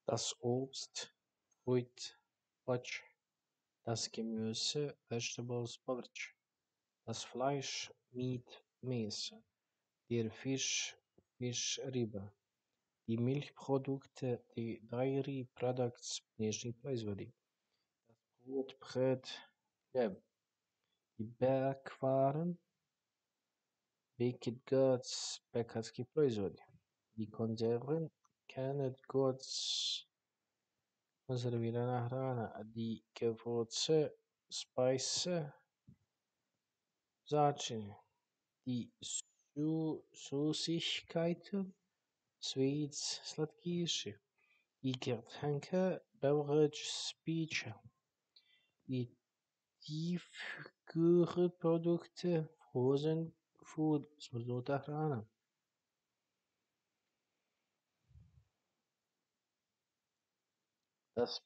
das Obst, Fruit, Fleisch, das Gemüse, Vegetables, Beverage, das Fleisch, Meat, Mäße, der Fisch, Fisch, Ribe, die Milchprodukte, die Dairy Products, dnešní proizvody, das Brot, Brot, Chléb, die Backwaren, Baked Goods, pekařské proizvody, die Konserven, Canned Goods, konzervovaná hrana, die Gewürze, Spice, Začiny, die Süßigkeiten, Sweets, sladkýše, die Getränke, Beverages, Píče, die Tiefkühlprodukte, Frozen Food, smrznuta hrana. Das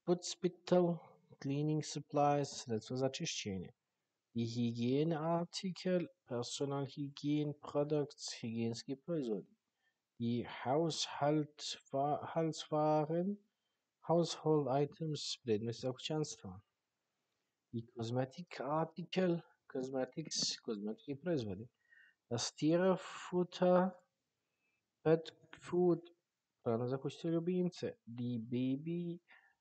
Putzmittel, Cleaning Supplies, sredstva za čišćenje. Die Hygieneartikel, Personal Hygiene Products, hygienski proizvodi. Die Haushaltswaren, Household Items, predmeti za kućanstvo. Die Cosmetic Artikel, Cosmetics, kozmetički proizvodi. Das Tierfutter, Pet Food, hrana za kućne ljubimce. Die Baby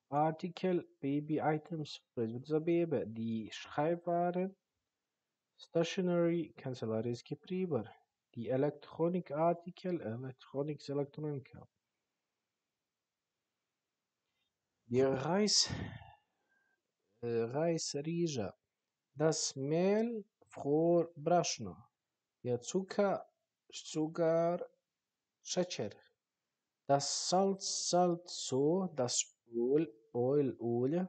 Artikel, Baby Items, proizvodi za bebe. Die Schreibwaren, Stationery, kancelarijski pribor. Die Electronic Artikel, Electronics, Elektronika. Die Reisrieger, das Mehl, Froh, Brašno. Der Zucker, Šećer. Das Salz, so, das Öl, Olje.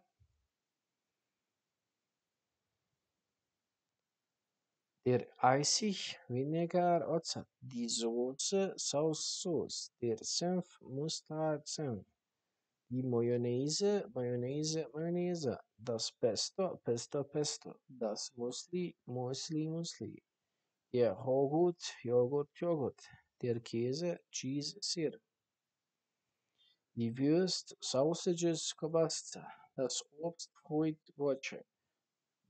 Der Essig, Vinegar, Ocet. Die Soße, Sauce. Der Senf, Mustard, Senf. Die Mayonnaise, Mayonnaise. Das Pesto, Pesto. Das Müsli, Müsli. Der Joghurt. Der Käse, Cheese, Sir. Die Wurst, Sausages, Kobasta. Das Obst, Fruit, Voce.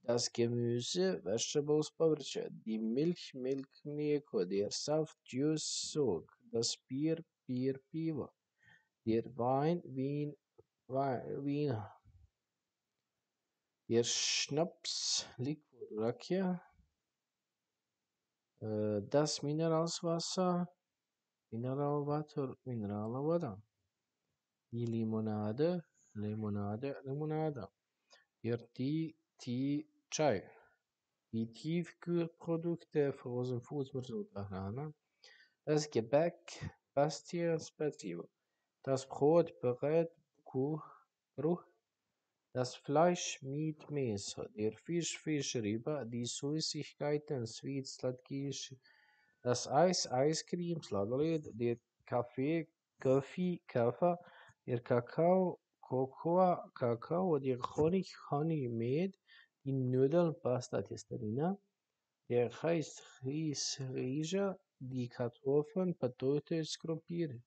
Das Gemüse, Vegetables, Beverage. Die Milch, Mleko. Der Saft, Juice, Sog. Das Bier, Pivo. Der Wein, Wien. Der Schnaps, Liquor, Rakia. Das Mineralwasser, Mineralwasser. Die Limonade, Limonade. Der Tee, Chai. Die Tiefkühlprodukte, Frozen Foods, Hrana. Das Gebäck, Pastien, Spezivo. Das Brot, Brot, Bruch. Das Fleisch, Meat, Mäße. Der Fisch, Ribe. Die Süßigkeiten, Sweets, sladkýše. Das Eis, Eiscreme, Sladoled. Der Kaffee, Kaffee. Der Kakao, Kakao. Der Honig, Honey, die Nudeln, Pasta, Testerina. Der Reisrieger, die Kartoffeln, Potatoes, Krompir.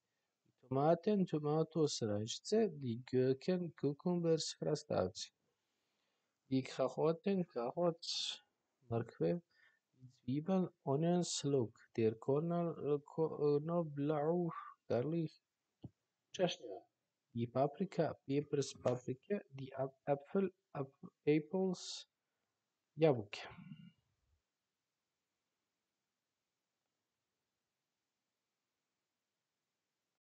Tomaten, Tomatoes, Rajce, die Gurken, Cucumbers, Krastavci. Die Karotten, Carrots, Markve, die Zwiebeln, Onions, Look. Der Knoblauch, Garlic, Czechnia. Die Paprika, Peppers, Paprika. Die Äpfel, Apples, Jabuk.